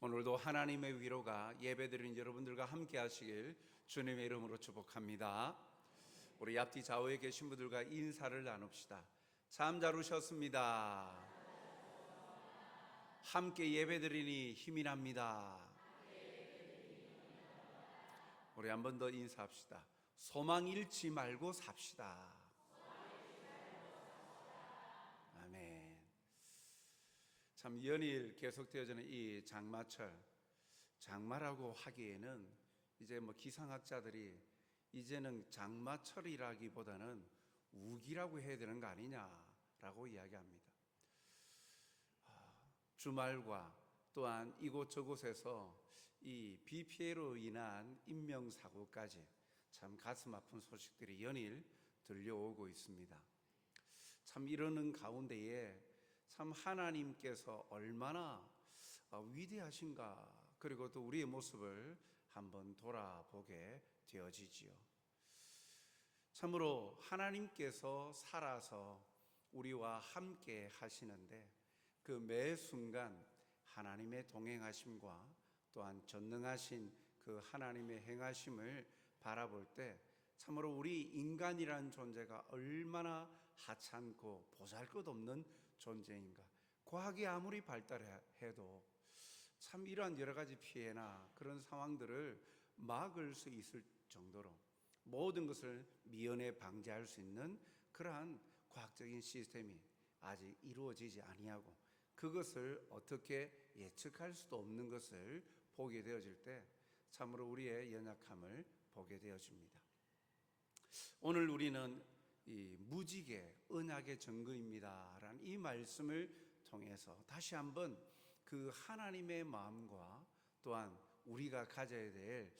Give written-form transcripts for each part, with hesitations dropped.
오늘도 하나님의 위로가 예배드리는 여러분들과 함께 하시길 주님의 이름으로 축복합니다. 우리 앞뒤 좌우에 계신 분들과 인사를 나눕시다. 잠자루셨습니다. 함께 예배드리니 힘이 납니다. 우리 한 번 더 인사합시다. 소망 잃지 말고 삽시다. 아멘. 참 연일 계속되어지는 이 장마철, 장마라고 하기에는 이제 기상학자들이 이제는 장마철이라기보다는 우기라고 해야 되는 거 아니냐라고 이야기합니다. 주말과 또한 이곳저곳에서 이 비 피해로 인한 인명사고까지 참 가슴 아픈 소식들이 연일 들려오고 있습니다. 참 이러는 가운데에 참 하나님께서 얼마나 위대하신가, 그리고 또 우리의 모습을 한번 돌아보게 되어지지요. 참으로 하나님께서 살아서 우리와 함께 하시는데 그 매 순간 하나님의 동행하심과 또한 전능하신 그 하나님의 행하심을 바라볼 때 참으로 우리 인간이라는 존재가 얼마나 하찮고 보잘것없는 존재인가. 과학이 아무리 발달해도 참 이러한 여러 가지 피해나 그런 상황들을 막을 수 있을 정도로 모든 것을 미연에 방지할 수 있는 그러한 과학적인 시스템이 아직 이루어지지 아니하고 그것을 어떻게 예측할 수도 없는 것을 보게 되어질 때 참으로 우리의 연약함을 보게 되어집니다. 오늘 우리는 이 무지개 언약의 증거입니다 라는 이 말씀을 통해서 다시 한번 그 하나님의 마음과 또한 우리가 가져야 될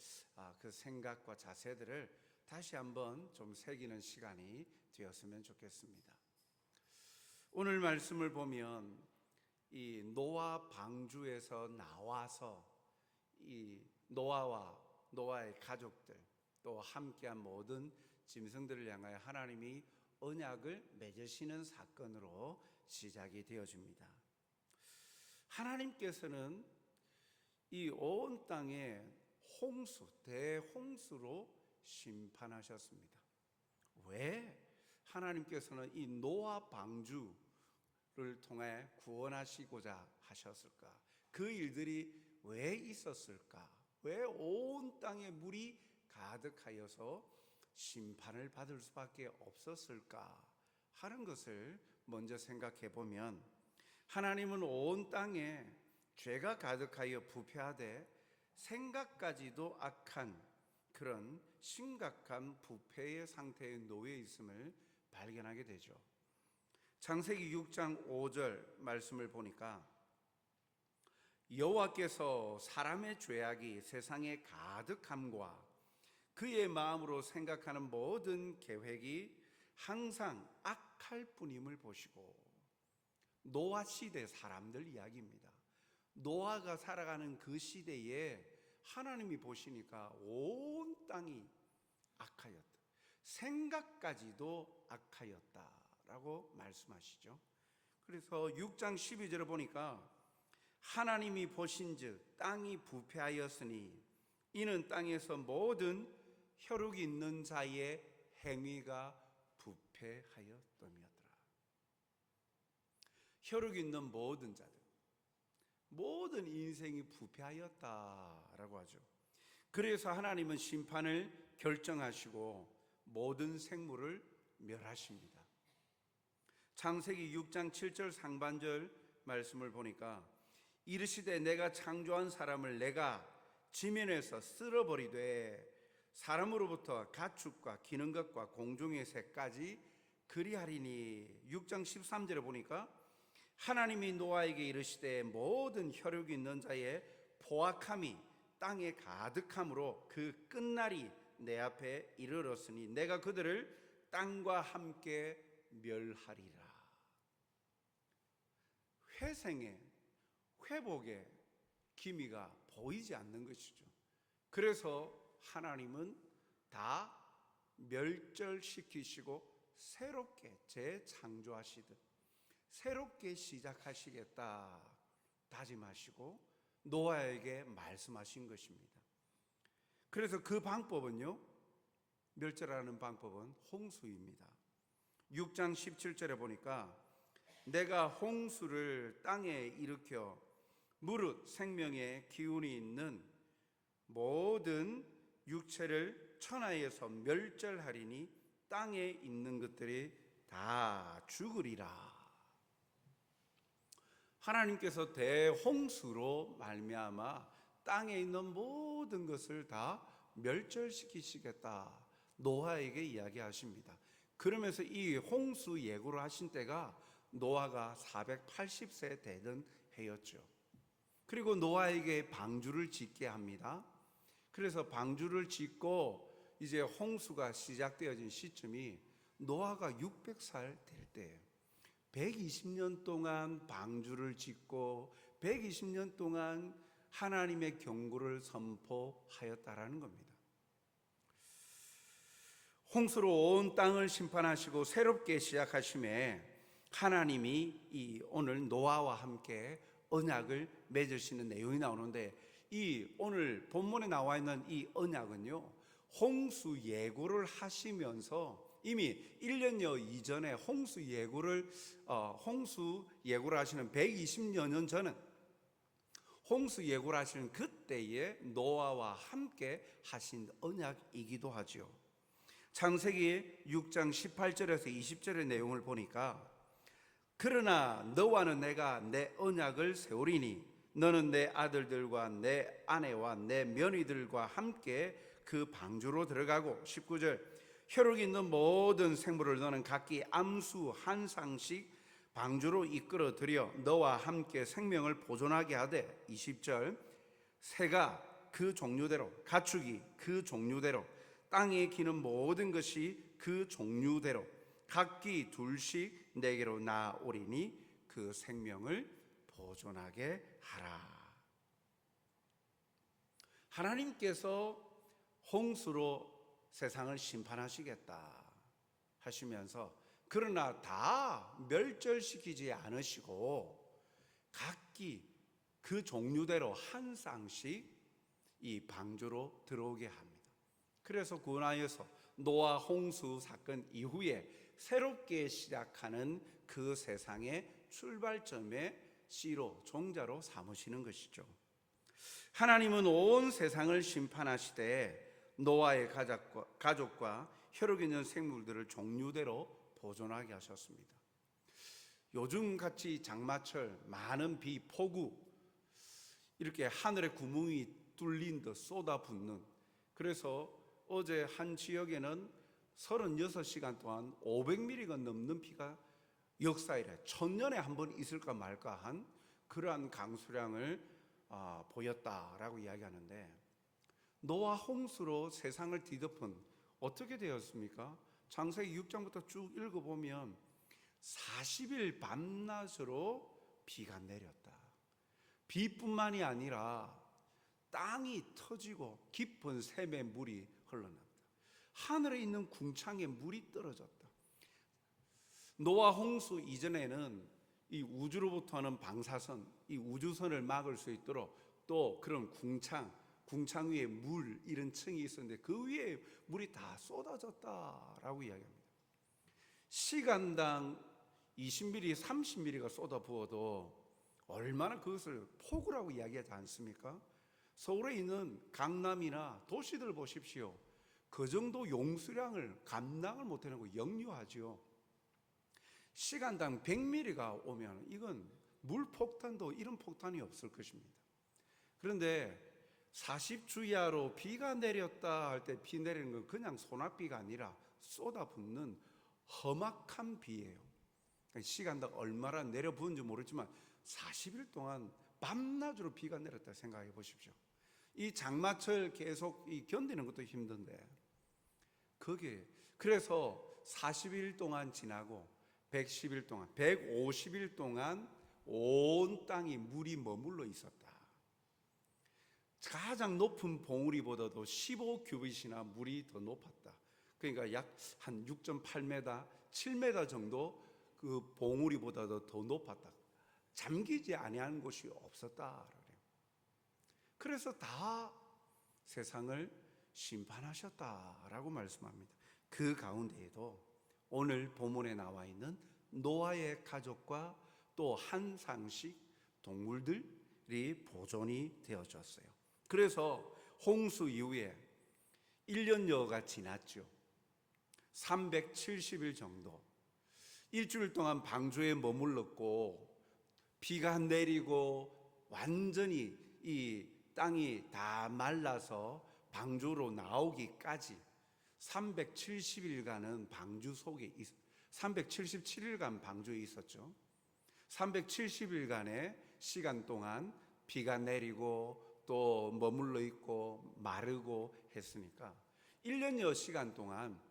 그 생각과 자세들을 다시 한번 좀 새기는 시간이 되었으면 좋겠습니다. 오늘 말씀을 보면 이 노아 방주에서 나와서 이 노아와 노아의 가족들 또 함께한 모든 짐승들을 향하여 하나님이 언약을 맺으시는 사건으로 시작이 되어집니다. 하나님께서는 이 온 땅에 대홍수로 심판하셨습니다. 왜 하나님께서는 이 노아 방주를 통해 구원하시고자 하셨을까? 그 일들이 왜 있었을까? 왜 온 땅에 물이 가득하여서 심판을 받을 수밖에 없었을까 하는 것을 먼저 생각해 보면, 하나님은 온 땅에 죄가 가득하여 부패하되 생각까지도 악한 그런 심각한 부패의 상태에 놓여 있음을 발견하게 되죠. 창세기 6장 5절 말씀을 보니까 여호와께서 사람의 죄악이 세상에 가득함과 그의 마음으로 생각하는 모든 계획이 항상 악할 뿐임을 보시고, 노아 시대 사람들 이야기입니다. 노아가 살아가는 그 시대에 하나님이 보시니까 온 땅이 악하였다, 생각까지도 악하였다라고 말씀하시죠. 그래서 6장 12절을 보니까 하나님이 보신즉 땅이 부패하였으니 이는 땅에서 모든 혈육이 있는 자의 행위가 부패하였더니더라. 혈육이 있는 모든 자들, 모든 인생이 부패하였다라고 하죠. 그래서 하나님은 심판을 결정하시고 모든 생물을 멸하십니다. 창세기 6장 7절 상반절 말씀을 보니까 이르시되 내가 창조한 사람을 내가 지면에서 쓸어버리되 사람으로부터 가축과 기는 것과 공중의 새까지 그리하리니. 6장 13절에 보니까 하나님이 노아에게 이르시되 모든 혈육이 있는 자의 포악함이 땅에 가득함으로 그 끝날이 내 앞에 이르렀으니 내가 그들을 땅과 함께 멸하리라. 회생의 회복의 기미가 보이지 않는 것이죠. 그래서 하나님은 다 멸절시키시고 새롭게 재창조하시듯 새롭게 시작하시겠다 다짐하시고 노아에게 말씀하신 것입니다. 그래서 그 방법은요, 멸절하는 방법은 홍수입니다. 6장 17절에 보니까 내가 홍수를 땅에 일으켜 무릇 생명의 기운이 있는 모든 육체를 천하에서 멸절하리니 땅에 있는 것들이 다 죽으리라. 하나님께서 대홍수로 말미암아 땅에 있는 모든 것을 다 멸절시키시겠다, 노아에게 이야기하십니다. 그러면서 이 홍수 예고를 하신 때가 노아가 480세 되던 해였죠. 그리고 노아에게 방주를 짓게 합니다. 그래서 방주를 짓고 이제 홍수가 시작되어진 시점이 노아가 600살 될 때예요. 120년 동안 방주를 짓고 120년 동안 하나님의 경고를 선포하였다라는 겁니다. 홍수로 온 땅을 심판하시고 새롭게 시작하심에 하나님이 이 오늘 노아와 함께 언약을 맺으시는 내용이 나오는데, 이 오늘 본문에 나와 있는 이 언약은요, 홍수 예고를 하시면서 이미 1년여 이전에 홍수 예고를 하시는 120여 년 전은 홍수 예고를 하시는 그때에 노아와 함께 하신 언약이기도 하죠. 창세기 6장 18절에서 20절의 내용을 보니까 그러나 너와는 내가 내 언약을 세우리니 너는 내 아들들과 내 아내와 내 며느리들과 함께 그 방주로 들어가고, 19절 혈육 있는 모든 생물을 너는 각기 암수 한 쌍씩 방주로 이끌어 들여 너와 함께 생명을 보존하게 하되, 20절 새가 그 종류대로 가축이 그 종류대로 땅에 기는 모든 것이 그 종류대로 각기 둘씩 내게로 나오리니 그 생명을 보존하게 하라. 하나님께서 홍수로 세상을 심판하시겠다 하시면서, 그러나 다 멸절시키지 않으시고 각기 그 종류대로 한 쌍씩 이 방주로 들어오게 합니다. 그래서 구원하여서 노아 홍수 사건 이후에 새롭게 시작하는 그 세상의 출발점의 씨로, 종자로 삼으시는 것이죠. 하나님은 온 세상을 심판하시되 노아의 가족과 혈육 있는 생물들을 종류대로 보존하게 하셨습니다. 요즘같이 장마철 많은 비, 폭우, 이렇게 하늘에 구멍이 뚫린 듯 쏟아붓는, 그래서 어제 한 지역에는 36시간 동안 500mm가 넘는 비가 역사이래 1000년에 한 번 있을까 말까 한 그러한 강수량을 보였다라고 이야기하는데, 노아 홍수로 세상을 뒤덮은 어떻게 되었습니까? 창세기 6장부터 쭉 읽어보면 40일 밤낮으로 비가 내렸다. 비뿐만이 아니라 땅이 터지고 깊은 샘의 물이 흘러납니다. 하늘에 있는 궁창에 물이 떨어졌다. 노아 홍수 이전에는 이 우주로부터 하는 방사선, 이 우주선을 막을 수 있도록 또 그런 궁창 위에 물, 이런 층이 있었는데 그 위에 물이 다 쏟아졌다라고 이야기합니다. 시간당 20mm, 30mm가 쏟아 부어도 얼마나 그것을 폭우라고 이야기하지 않습니까? 서울에 있는 강남이나 도시들 보십시오. 그 정도 용수량을 감당을 못하는 거 역류하죠. 시간당 100mm가 오면 이건 물폭탄도 이런 폭탄이 없을 것입니다. 그런데 40주야로 비가 내렸다 할 때 비 내리는 건 그냥 소낙비가 아니라 쏟아붓는 험악한 비예요. 시간당 얼마나 내려 부은지 모르지만 40일 동안 밤낮으로 비가 내렸다 생각해 보십시오. 이 장마철 계속 견디는 것도 힘든데, 거기에 그래서 40일 동안 지나고 110일 동안 150일 동안 온 땅이 물이 머물러 있었다. 가장 높은 봉우리보다도 15규빗이나 물이 더 높았다. 그러니까 약 한 6.8m, 7m 정도 그 봉우리보다도 더 높았다. 잠기지 아니하는 곳이 없었다. 그래서 다 세상을 심판하셨다라고 말씀합니다. 그 가운데에도 오늘 본문에 나와 있는 노아의 가족과 또 한 상씩 동물들이 보존이 되어졌어요. 그래서 홍수 이후에 1년여가 지났죠. 370일 정도 일주일 동안 방주에 머물렀고, 비가 내리고 완전히 이 땅이 다 말라서 방주로 나오기까지 370일간은 방주 속에 377일간 방주에 있었죠. 370일간의 시간 동안 비가 내리고 또 머물러 있고 마르고 했으니까 1년여 시간 동안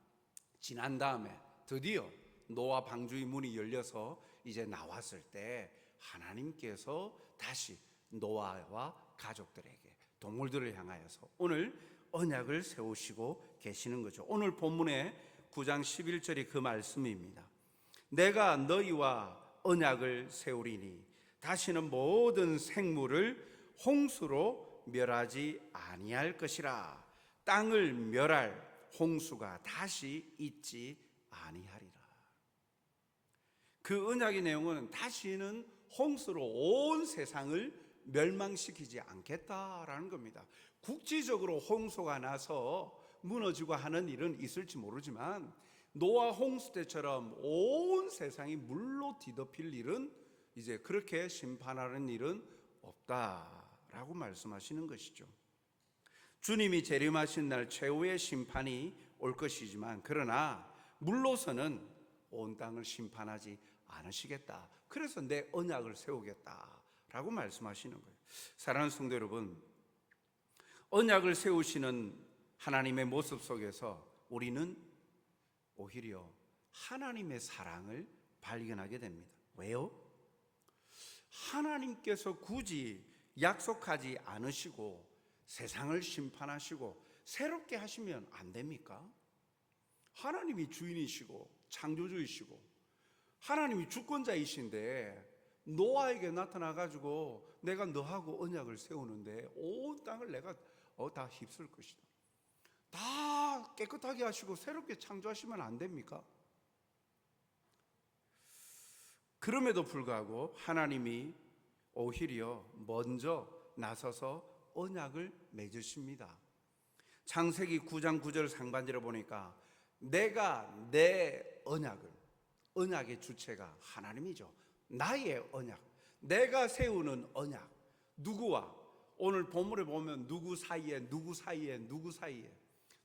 지난 다음에 드디어 노아 방주의 문이 열려서 이제 나왔을 때 하나님께서 다시 노아와 가족들에게, 동물들을 향하여서 오늘 언약을 세우시고 계시는 거죠. 오늘 본문의 9장 11절이 그 말씀입니다. 내가 너희와 언약을 세우리니 다시는 모든 생물을 홍수로 멸하지 아니할 것이라. 땅을 멸할 홍수가 다시 있지 아니하리라. 그 언약의 내용은 다시는 홍수로 온 세상을 멸망시키지 않겠다라는 겁니다. 국지적으로 홍수가 나서 무너지고 하는 일은 있을지 모르지만 노아 홍수 때처럼 온 세상이 물로 뒤덮일 일은, 이제 그렇게 심판하는 일은 없다라고 말씀하시는 것이죠. 주님이 재림하신 날 최후의 심판이 올 것이지만, 그러나 물로서는 온 땅을 심판하지 않으시겠다. 그래서 내 언약을 세우겠다라고 말씀하시는 거예요. 사랑하는 성도 여러분, 언약을 세우시는 하나님의 모습 속에서 우리는 오히려 하나님의 사랑을 발견하게 됩니다. 왜요? 하나님께서 굳이 약속하지 않으시고 세상을 심판하시고 새롭게 하시면 안 됩니까? 하나님이 주인이시고 창조주이시고 하나님이 주권자이신데 노아에게 나타나가지고 내가 너하고 언약을 세우는데 온 땅을 내가 다 휩쓸 것이다, 다 깨끗하게 하시고 새롭게 창조하시면 안 됩니까? 그럼에도 불구하고 하나님이 오히려 먼저 나서서 언약을 맺으십니다. 창세기 9장 9절 상반절에 보니까 내가 내 언약의 주체가 하나님이죠. 나의 언약, 내가 세우는 언약, 누구와? 오늘 본문에 보면 누구 사이에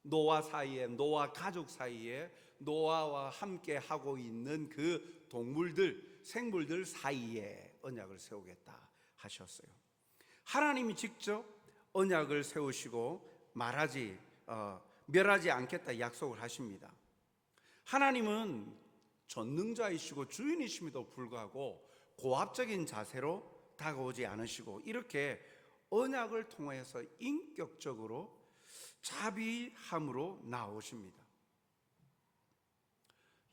노아 사이에, 노아 가족 사이에, 노아와 함께 하고 있는 그 동물들, 생물들 사이에 언약을 세우겠다 하셨어요. 하나님이 직접 언약을 세우시고 멸하지 않겠다 약속을 하십니다. 하나님은 전능자이시고 주인이심에도 불구하고 고압적인 자세로 다가오지 않으시고 이렇게 언약을 통해서 인격적으로 자비함으로 나오십니다.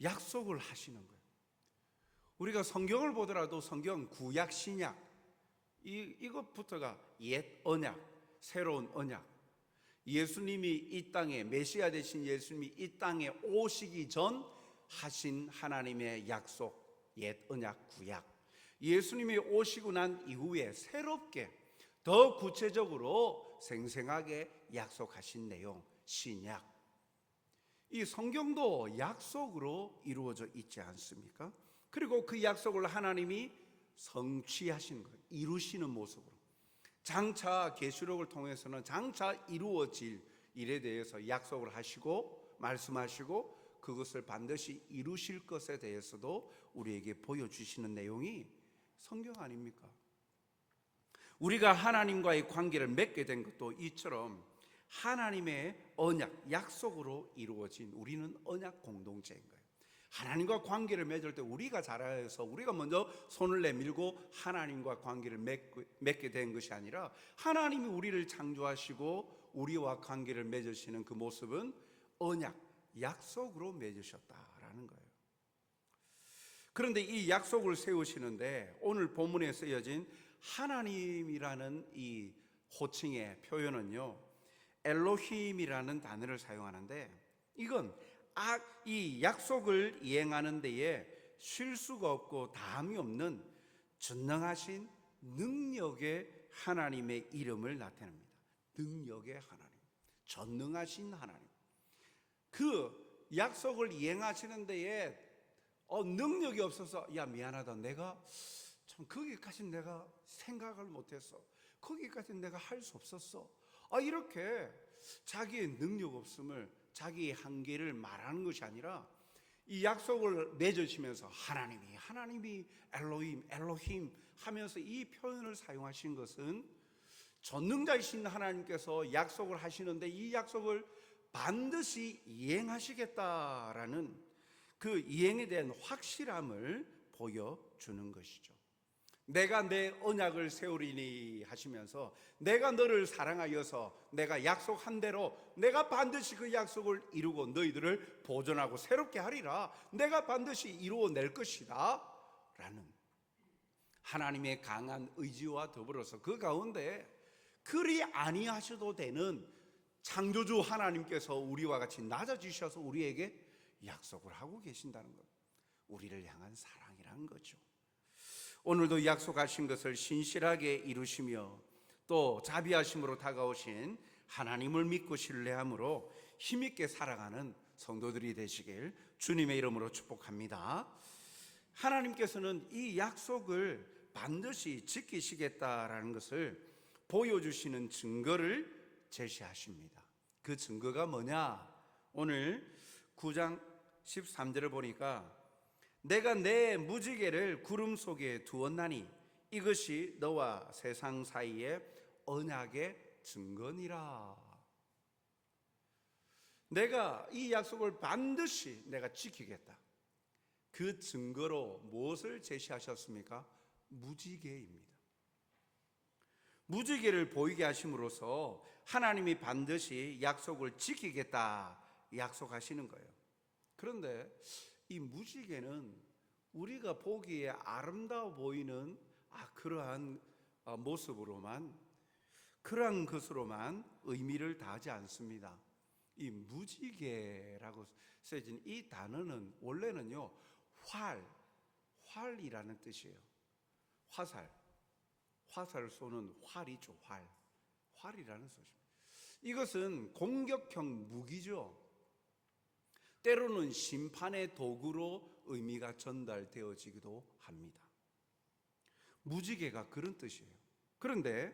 약속을 하시는 거예요. 우리가 성경을 보더라도 성경 구약 신약 이것부터가 옛 언약, 새로운 언약, 예수님이 이 땅에, 메시아 되신 예수님이 이 땅에 오시기 전 하신 하나님의 약속, 옛 언약, 구약, 예수님이 오시고 난 이후에 새롭게 더 구체적으로 생생하게 약속하신 내용, 신약. 이 성경도 약속으로 이루어져 있지 않습니까? 그리고 그 약속을 하나님이 성취하시는 거예요. 이루시는 모습으로. 장차 계시록을 통해서는 장차 이루어질 일에 대해서 약속을 하시고 말씀하시고 그것을 반드시 이루실 것에 대해서도 우리에게 보여주시는 내용이 성경 아닙니까? 우리가 하나님과의 관계를 맺게 된 것도 이처럼 하나님의 언약, 약속으로 이루어진 우리는 언약 공동체인 거예요. 하나님과 관계를 맺을 때 우리가 잘해서 우리가 먼저 손을 내밀고 하나님과 관계를 맺게 된 것이 아니라 하나님이 우리를 창조하시고 우리와 관계를 맺으시는 그 모습은 언약, 약속으로 맺으셨다라는 거예요. 그런데 이 약속을 세우시는데 오늘 본문에 쓰여진 하나님이라는 이 호칭의 표현은요, 엘로힘이라는 단어를 사용하는데, 이건 이 약속을 이행하는 데에 쉴 수가 없고 다함이 없는 전능하신 능력의 하나님의 이름을 나타냅니다. 능력의 하나님, 전능하신 하나님. 그 약속을 이행하시는 데에 능력이 없어서, 야 미안하다, 내가 참 거기까지 내가 생각을 못했어, 거기까지 내가 할 수 없었어, 이렇게 자기의 능력 없음을, 자기의 한계를 말하는 것이 아니라 이 약속을 맺으시면서 하나님이 엘로힘 하면서 이 표현을 사용하신 것은 전능자이신 하나님께서 약속을 하시는데 이 약속을 반드시 이행하시겠다라는 그 이행에 대한 확실함을 보여주는 것이죠. 내가 내 언약을 세우리니 하시면서, 내가 너를 사랑하여서 내가 약속한 대로 내가 반드시 그 약속을 이루고 너희들을 보존하고 새롭게 하리라, 내가 반드시 이루어낼 것이다 라는 하나님의 강한 의지와 더불어서 그 가운데 그리 아니하셔도 되는 창조주 하나님께서 우리와 같이 낮아지셔서 우리에게 약속을 하고 계신다는 것, 우리를 향한 사랑이라는 거죠. 오늘도 약속하신 것을 신실하게 이루시며 또 자비하심으로 다가오신 하나님을 믿고 신뢰함으로 힘있게 살아가는 성도들이 되시길 주님의 이름으로 축복합니다. 하나님께서는 이 약속을 반드시 지키시겠다라는 것을 보여주시는 증거를 제시하십니다. 그 증거가 뭐냐? 오늘 9장 13절을 보니까, 내가 내 무지개를 구름 속에 두었나니 이것이 너와 세상 사이의 언약의 증거니라. 내가 이 약속을 반드시 내가 지키겠다. 그 증거로 무엇을 제시하셨습니까? 무지개입니다. 무지개를 보이게 하심으로써 하나님이 반드시 약속을 지키겠다 약속하시는 거예요. 그런데 이 무지개는 우리가 보기에 아름다워 보이는 그러한 모습으로만, 그러한 것으로만 의미를 다하지 않습니다. 이 무지개라고 쓰여진 이 단어는 원래는요, 활이라는 뜻이에요. 화살을 쏘는 활이죠. 활이라는 뜻입니다. 이것은 공격형 무기죠. 때로는 심판의 도구로 의미가 전달되어지기도 합니다. 무지개가 그런 뜻이에요. 그런데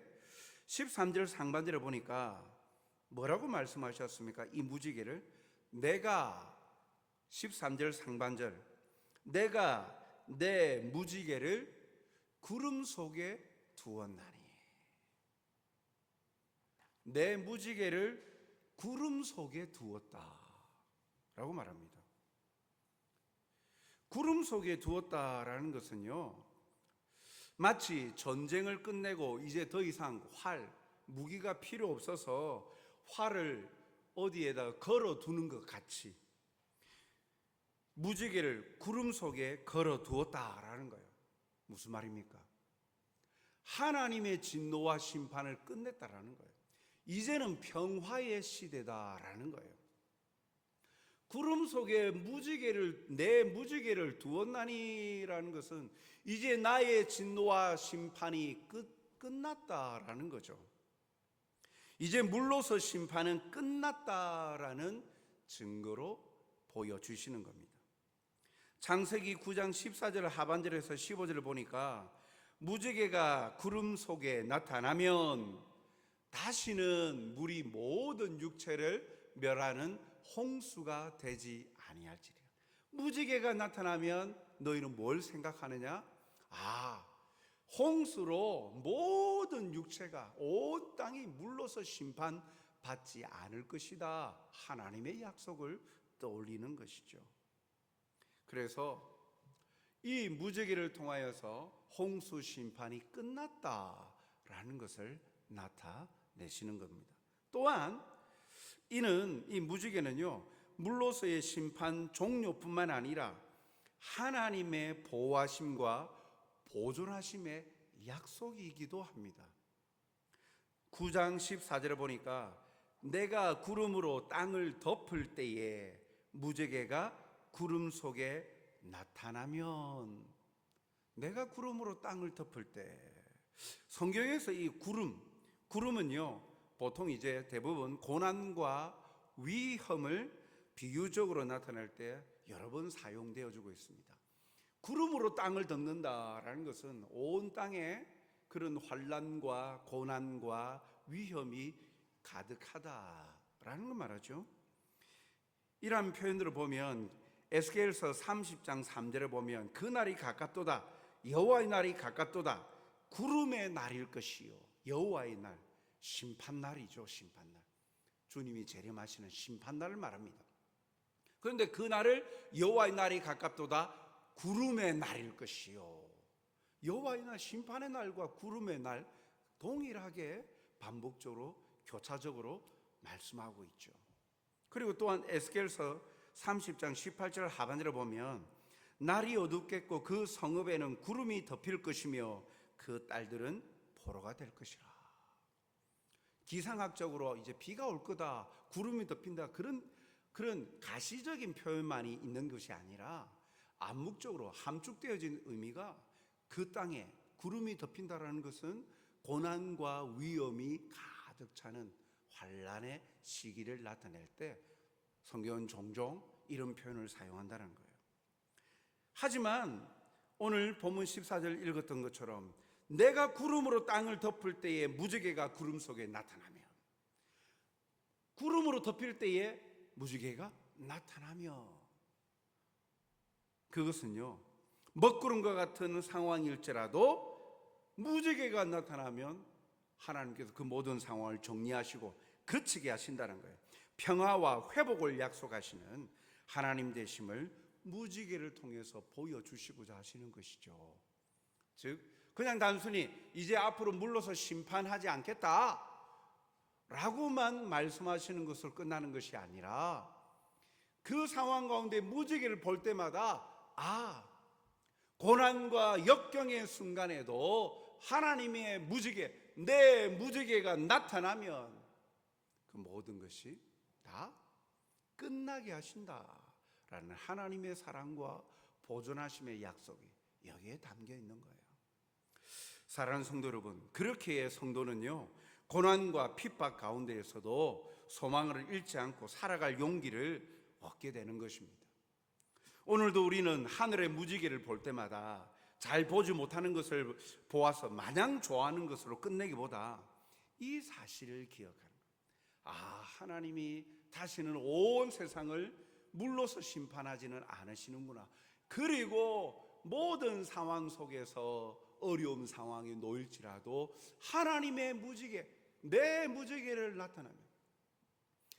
13절 상반절에 보니까 뭐라고 말씀하셨습니까? 이 무지개를 13절 상반절, 내가 내 무지개를 구름 속에 두었나니, 내 무지개를 구름 속에 두었다 라고 말합니다. 구름 속에 두었다라는 것은요, 마치 전쟁을 끝내고 이제 더 이상 무기가 필요 없어서 활을 어디에다 걸어 두는 것 같이 무지개를 구름 속에 걸어 두었다라는 거예요. 무슨 말입니까? 하나님의 진노와 심판을 끝냈다라는 거예요. 이제는 평화의 시대다라는 거예요. 구름 속에 내 무지개를 두었나니라는 것은 이제 나의 진노와 심판이 끝났다라는 거죠. 이제 물로서 심판은 끝났다라는 증거로 보여주시는 겁니다. 창세기 9장 14절 하반절에서 15절을 보니까 무지개가 구름 속에 나타나면 다시는 물이 모든 육체를 멸하는 홍수가 되지 아니할지니라. 무지개가 나타나면 너희는 뭘 생각하느냐? 홍수로 모든 육체가, 온 땅이 물로서 심판받지 않을 것이다. 하나님의 약속을 떠올리는 것이죠. 그래서 이 무지개를 통하여서 홍수 심판이 끝났다라는 것을 나타내시는 겁니다. 또한 이 무지개는요, 물로서의 심판 종료뿐만 아니라 하나님의 보호하심과 보존하심의 약속이기도 합니다. 9장 14절에 보니까 내가 구름으로 땅을 덮을 때에 무지개가 구름 속에 나타나면, 내가 구름으로 땅을 덮을 때, 성경에서 이 구름은요 보통 이제 대부분 고난과 위험을 비유적으로 나타낼 때 여러 번 사용되어 주고 있습니다. 구름으로 땅을 덮는다라는 것은 온 땅에 그런 환난과 고난과 위험이 가득하다라는 걸 말하죠. 이러한 표현들을 보면 에스겔서 30장 3절에 보면 그날이 가깝도다, 여호와의 날이 가깝도다, 구름의 날일 것이요. 여호와의 날, 심판날이죠. 심판날, 주님이 재림하시는 심판날을 말합니다. 그런데 그 날을 여호와의 날이 가깝도다, 구름의 날일 것이요. 여호와의 날, 심판의 날과 구름의 날 동일하게 반복적으로 교차적으로 말씀하고 있죠. 그리고 또한 에스겔서 30장 18절 하반절에 보면 날이 어둡겠고 그 성읍에는 구름이 덮일 것이며 그 딸들은 포로가 될 것이라. 기상학적으로 이제 비가 올 거다, 구름이 덮인다, 그런 가시적인 표현만이 있는 것이 아니라 암묵적으로 함축되어진 의미가, 그 땅에 구름이 덮인다라는 것은 고난과 위험이 가득 차는 환란의 시기를 나타낼 때 성경은 종종 이런 표현을 사용한다는 거예요. 하지만 오늘 본문 14절 읽었던 것처럼 내가 구름으로 땅을 덮을 때에 무지개가 구름 속에 나타나면, 구름으로 덮일 때에 무지개가 나타나며, 그것은요 먹구름과 같은 상황일지라도 무지개가 나타나면 하나님께서 그 모든 상황을 정리하시고 그치게 하신다는 거예요. 평화와 회복을 약속하시는 하나님 되심을 무지개를 통해서 보여주시고자 하시는 것이죠. 즉 그냥 단순히 이제 앞으로 물러서 심판하지 않겠다 라고만 말씀하시는 것으로 끝나는 것이 아니라, 그 상황 가운데 무지개를 볼 때마다 고난과 역경의 순간에도 하나님의 무지개, 내 무지개가 나타나면 그 모든 것이 다 끝나게 하신다라는 하나님의 사랑과 보존하심의 약속이 여기에 담겨 있는 거예요. 사랑하는 성도 여러분, 그렇게 성도는요 고난과 핍박 가운데에서도 소망을 잃지 않고 살아갈 용기를 얻게 되는 것입니다. 오늘도 우리는 하늘의 무지개를 볼 때마다 잘 보지 못하는 것을 보아서 마냥 좋아하는 것으로 끝내기보다 이 사실을 기억하는 거예요. 하나님이 다시는 온 세상을 물러서 심판하지는 않으시는구나. 그리고 모든 상황 속에서 어려운 상황에 놓일지라도 하나님의 무지개, 내 무지개를 나타나면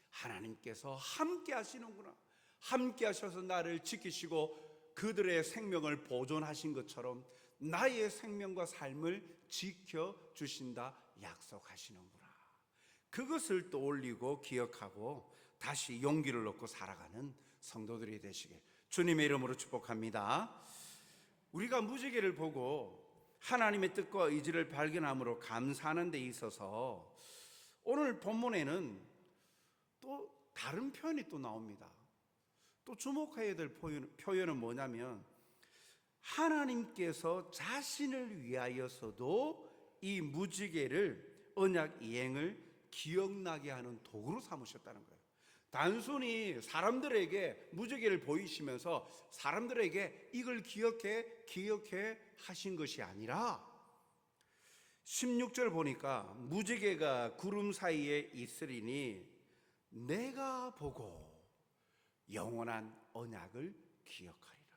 하나님께서 함께 하시는구나, 함께 하셔서 나를 지키시고 그들의 생명을 보존하신 것처럼 나의 생명과 삶을 지켜주신다 약속하시는구나. 그것을 떠올리고 기억하고 다시 용기를 얻고 살아가는 성도들이 되시길 주님의 이름으로 축복합니다. 우리가 무지개를 보고 하나님의 뜻과 의지를 발견함으로 감사하는 데 있어서 오늘 본문에는 또 다른 표현이 또 나옵니다. 또 주목해야 될 표현은 뭐냐면, 하나님께서 자신을 위하여서도 이 무지개를 언약 이행을 기억나게 하는 도구로 삼으셨다는 거예요. 단순히 사람들에게 무지개를 보이시면서 사람들에게 이걸 기억해 하신 것이 아니라 16절 보니까 무지개가 구름 사이에 있으리니 내가 보고 영원한 언약을 기억하리라.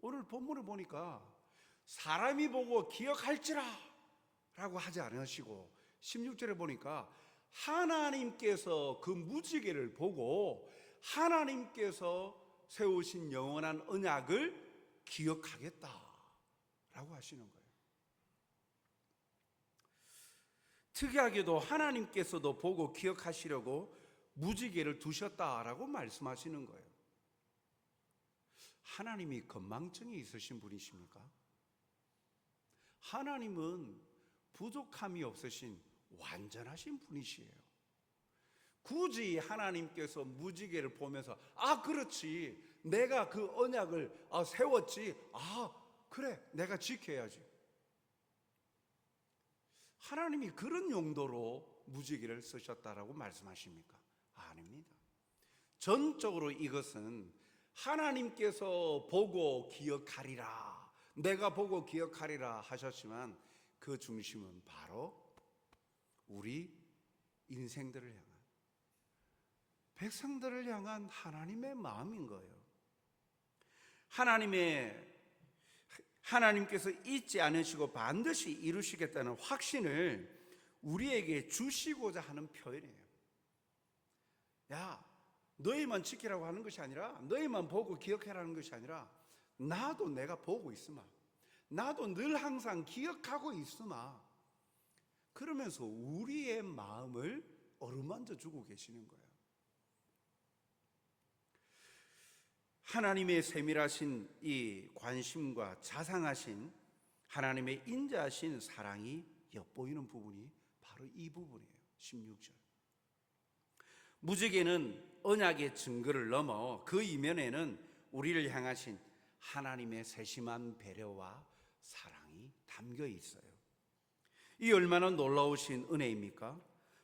오늘 본문을 보니까 사람이 보고 기억할지라 라고 하지 않으시고 16절에 보니까 하나님께서 그 무지개를 보고 하나님께서 세우신 영원한 언약을 기억하겠다라고 하시는 거예요. 특이하게도 하나님께서도 보고 기억하시려고 무지개를 두셨다라고 말씀하시는 거예요. 하나님이 건망증이 있으신 분이십니까? 하나님은 부족함이 없으신 완전하신 분이시에요. 굳이 하나님께서 무지개를 보면서 그렇지, 내가 그 언약을 세웠지, 그래, 내가 지켜야지. 하나님이 그런 용도로 무지개를 쓰셨다라고 말씀하십니까? 아닙니다. 전적으로 이것은 하나님께서 보고 기억하리라, 내가 보고 기억하리라 하셨지만 그 중심은 바로 우리 인생들을 향한, 백성들을 향한 하나님의 마음인 거예요. 하나님께서 잊지 않으시고 반드시 이루시겠다는 확신을 우리에게 주시고자 하는 표현이에요. 야, 너희만 지키라고 하는 것이 아니라, 너희만 보고 기억해라는 것이 아니라, 나도 내가 보고 있으마, 나도 늘 항상 기억하고 있으마, 그러면서 우리의 마음을 어루만져 주고 계시는 거예요. 하나님의 세밀하신 이 관심과 자상하신 하나님의 인자하신 사랑이 엿보이는 부분이 바로 이 부분이에요. 16절. 무지개는 언약의 증거를 넘어 그 이면에는 우리를 향하신 하나님의 세심한 배려와 사랑이 담겨 있어요. 이 얼마나 놀라우신 은혜입니까?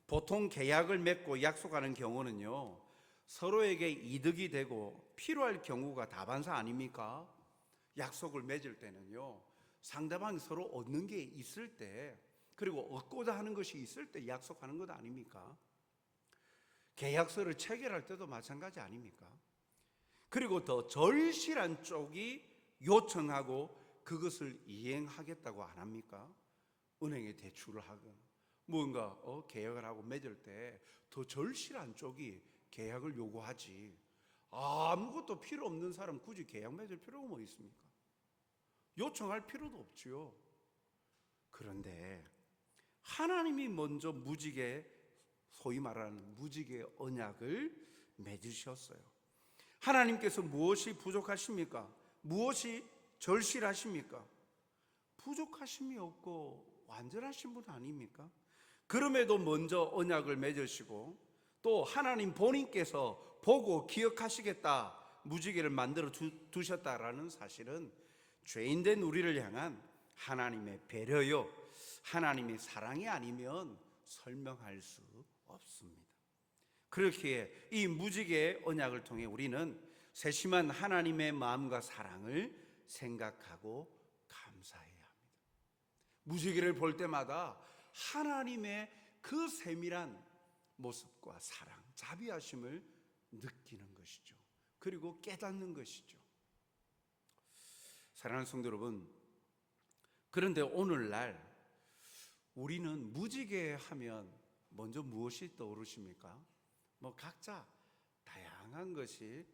보통 계약을 맺고 약속하는 경우는요, 서로에게 이득이 되고 필요할 경우가 다반사 아닙니까? 약속을 맺을 때는요, 상대방이 서로 얻는 게 있을 때, 그리고 얻고자 하는 것이 있을 때 약속하는 것 아닙니까? 계약서를 체결할 때도 마찬가지 아닙니까? 그리고 더 절실한 쪽이 요청하고 그것을 이행하겠다고 안 합니까? 은행에 대출을 하거나 뭔가 계약을 하고 맺을 때 더 절실한 쪽이 계약을 요구하지, 아무것도 필요 없는 사람 굳이 계약 맺을 필요가 뭐 있습니까? 요청할 필요도 없지요. 그런데 하나님이 먼저 무지개, 소위 말하는 무지개 언약을 맺으셨어요. 하나님께서 무엇이 부족하십니까? 무엇이 절실하십니까? 부족하심이 없고 완전하신 분 아닙니까? 그럼에도 먼저 언약을 맺으시고 또 하나님 본인께서 보고 기억하시겠다, 무지개를 만들어 두셨다라는 사실은 죄인된 우리를 향한 하나님의 배려요, 하나님의 사랑이 아니면 설명할 수 없습니다. 그렇기에 이 무지개 언약을 통해 우리는 세심한 하나님의 마음과 사랑을 생각하고 감사해야 합니다. 무지개를 볼 때마다 하나님의 그 세밀한 모습과 사랑, 자비하심을 느끼는 것이죠. 그리고 깨닫는 것이죠. 사랑하는 성도 여러분, 그런데 오늘날 우리는 무지개 하면 먼저 무엇이 떠오르십니까? 각자 다양한 것이,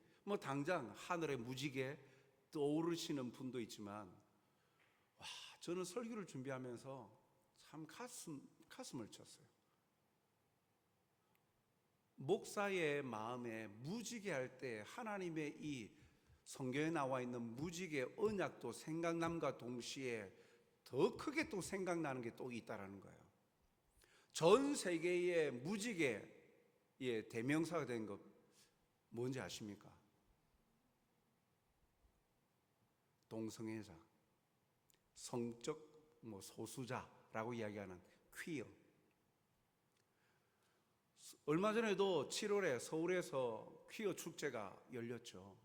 당장 하늘에 무지개 떠오르시는 분도 있지만, 저는 설교를 준비하면서 참 가슴을 쳤어요. 목사의 마음에 무지개 할 때 하나님의 이 성경에 나와 있는 무지개 언약도 생각남과 동시에 더 크게 또 생각나는 게 또 있다라는 거예요. 전 세계의 무지개의 대명사가 된 것 뭔지 아십니까? 동성애자, 성적 소수자라고 이야기하는 퀴어. 얼마 전에도 7월에 서울에서 퀴어 축제가 열렸죠.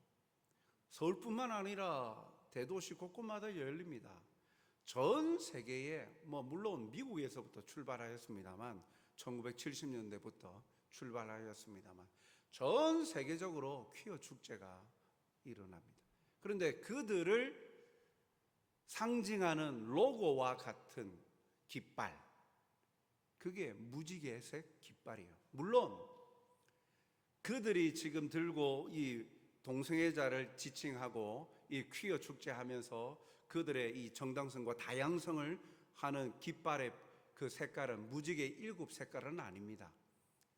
서울뿐만 아니라 대도시 곳곳마다 열립니다. 전 세계에, 물론 미국에서부터 출발하였습니다만, 1970년대부터 출발하였습니다만, 전 세계적으로 퀴어 축제가 일어납니다. 그런데 그들을 상징하는 로고와 같은 깃발, 그게 무지개색 깃발이에요. 물론 그들이 지금 들고 이 동성애자를 지칭하고 이 퀴어 축제하면서 그들의 이 정당성과 다양성을 하는 깃발의 그 색깔은 무지개 7색깔은 아닙니다.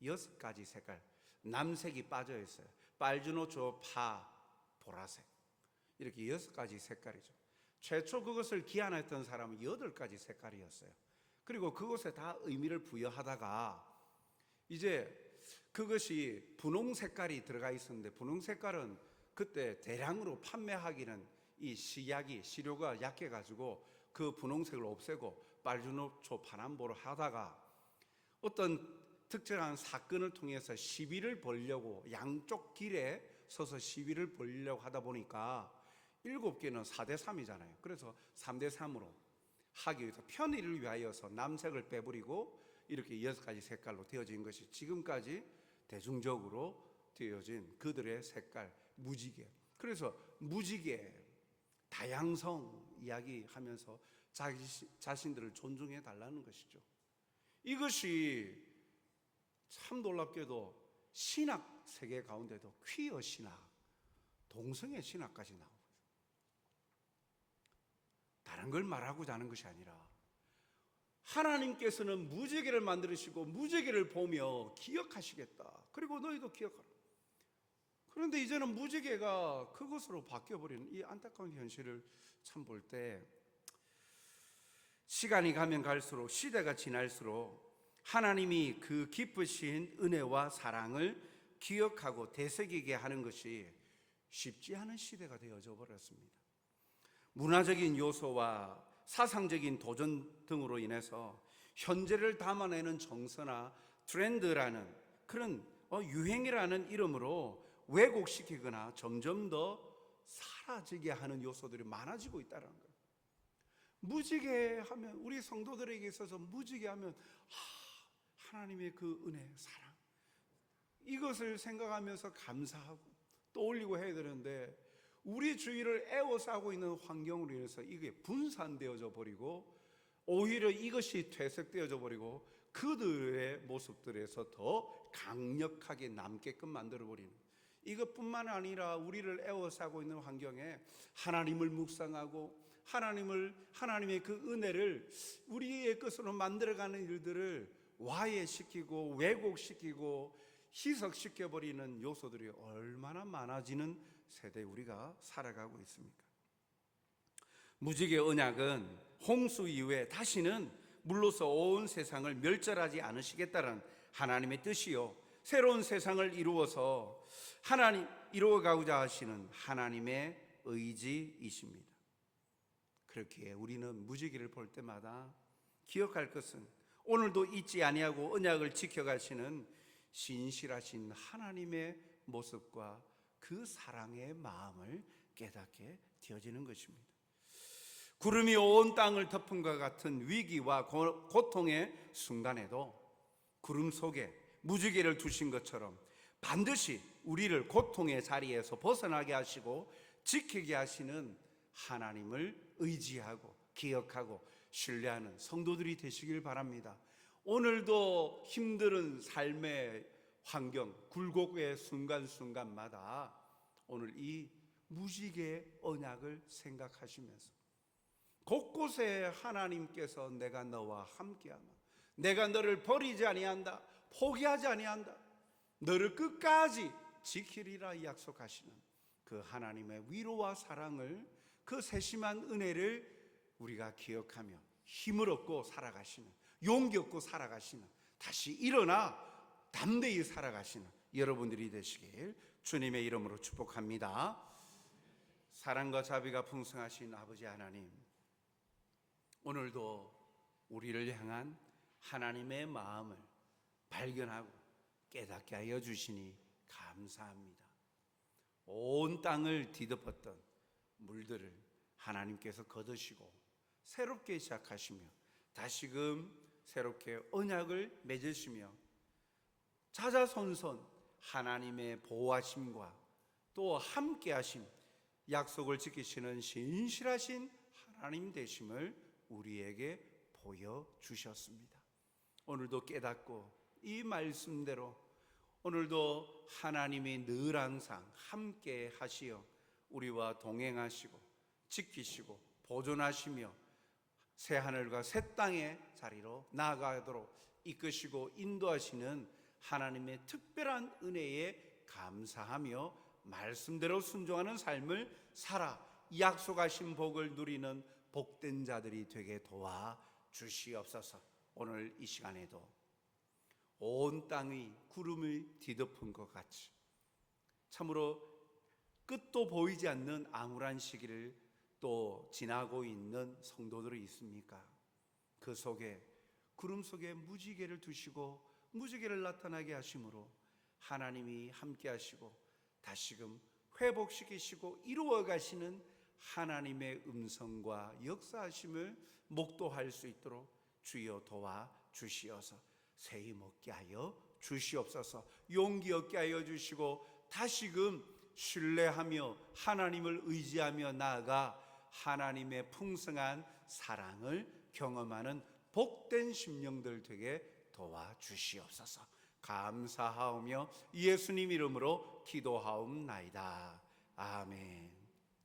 6가지 색깔, 남색이 빠져 있어요. 빨주노초, 파, 보라색, 이렇게 6가지 색깔이죠. 최초 그것을 기한했던 사람은 8가지 색깔이었어요. 그리고 그것에 다 의미를 부여하다가 이제 그것이 분홍 색깔이 들어가 있었는데, 분홍 색깔은 그때 대량으로 판매하기는 이 시료가 약해가지고 그 분홍색을 없애고 빨주노초 파남보로 하다가 어떤 특정한 사건을 통해서 시비를 벌려고 양쪽 길에 서서 시비를 벌려고 하다 보니까 7개는 4대3이잖아요. 그래서 3대3으로 하기 위해서 편의를 위하여서 남색을 빼버리고 이렇게 6가지 색깔로 되어진 것이 지금까지 대중적으로 되어진 그들의 색깔, 무지개. 그래서 무지개, 다양성 이야기하면서 자신들을 존중해 달라는 것이죠. 이것이 참 놀랍게도 신학 세계 가운데도 퀴어 신학, 동성애 신학까지 나오고 있어요. 다른 걸 말하고자 하는 것이 아니라 하나님께서는 무지개를 만드시고 무지개를 보며 기억하시겠다. 그리고 너희도 기억하라. 그런데 이제는 무지개가 그것으로 바뀌어버리는 이 안타까운 현실을 참 볼 때, 시간이 가면 갈수록, 시대가 지날수록 하나님이 그 깊으신 은혜와 사랑을 기억하고 되새기게 하는 것이 쉽지 않은 시대가 되어져 버렸습니다. 문화적인 요소와 사상적인 도전 등으로 인해서 현재를 담아내는 정서나 트렌드라는 그런 유행이라는 이름으로 왜곡시키거나 점점 더 사라지게 하는 요소들이 많아지고 있다는 거예요. 무지개 하면, 우리 성도들에게 있어서 무지개 하면 하나님의 그 은혜, 사랑, 이것을 생각하면서 감사하고 떠올리고 해야 되는데, 우리 주위를 에워싸고 있는 환경으로 인해서 이게 분산되어져 버리고 오히려 이것이 퇴색되어져 버리고 그들의 모습들에서 더 강력하게 남게끔 만들어 버리는, 이것뿐만 아니라 우리를 에워싸고 있는 환경에 하나님을 묵상하고 하나님의 그 은혜를 우리의 것으로 만들어가는 일들을 와해시키고 왜곡시키고 희석시켜버리는 요소들이 얼마나 많아지는 세대에 우리가 살아가고 있습니까? 무지개 언약은 홍수 이후에 다시는 물로서 온 세상을 멸절하지 않으시겠다는 하나님의 뜻이요, 새로운 세상을 이루어가고자 하시는 하나님의 의지이십니다. 그렇기에 우리는 무지개를 볼 때마다 기억할 것은 오늘도 잊지 아니하고 언약을 지켜가시는 신실하신 하나님의 모습과 그 사랑의 마음을 깨닫게 되어지는 것입니다. 구름이 온 땅을 덮은 것 같은 위기와 고통의 순간에도 구름 속에 무지개를 두신 것처럼 반드시 우리를 고통의 자리에서 벗어나게 하시고 지키게 하시는 하나님을 의지하고 기억하고 신뢰하는 성도들이 되시길 바랍니다. 오늘도 힘든 삶의 환경, 굴곡의 순간순간마다 오늘 이 무지개 언약을 생각하시면서 곳곳에 하나님께서 내가 너와 함께하마, 내가 너를 버리지 아니한다, 포기하지 아니한다, 너를 끝까지 지키리라 약속하시는 그 하나님의 위로와 사랑을, 그 세심한 은혜를 우리가 기억하며 힘을 얻고 살아가시는, 용기 얻고 살아가시는, 다시 일어나 담대히 살아가시는 여러분들이 되시길 주님의 이름으로 축복합니다. 사랑과 자비가 풍성하신 아버지 하나님, 오늘도 우리를 향한 하나님의 마음을 발견하고 깨닫게 하여 주시니 감사합니다. 온 땅을 뒤덮었던 물들을 하나님께서 거두시고 새롭게 시작하시며 다시금 새롭게 언약을 맺으시며 자자손손 하나님의 보호하심과 또 함께하심, 약속을 지키시는 신실하신 하나님 되심을 우리에게 보여주셨습니다. 오늘도 깨닫고 이 말씀대로 오늘도 하나님이 늘 항상 함께 하시어 우리와 동행하시고 지키시고 보존하시며 새 하늘과 새 땅의 자리로 나아가도록 이끄시고 인도하시는 하나님의 특별한 은혜에 감사하며 말씀대로 순종하는 삶을 살아 약속하신 복을 누리는 복된 자들이 되게 도와 주시옵소서. 오늘 이 시간에도 온 땅이 구름을 뒤덮은 것 같이 참으로 끝도 보이지 않는 암울한 시기를 또 지나고 있는 성도들이 있습니까? 그 속에 구름 속에 무지개를 두시고 무지개를 나타나게 하심으로 하나님이 함께 하시고 다시금 회복시키시고 이루어 가시는 하나님의 음성과 역사하심을 목도할 수 있도록 주여 도와 주시어서 새 힘 얻게 하여 주시옵소서. 용기 얻게 하여 주시고 다시금 신뢰하며 하나님을 의지하며 나아가 하나님의 풍성한 사랑을 경험하는 복된 심령들 되게 도와주시옵소서. 감사하오며 예수님 이름으로 기도하옵나이다. 아멘.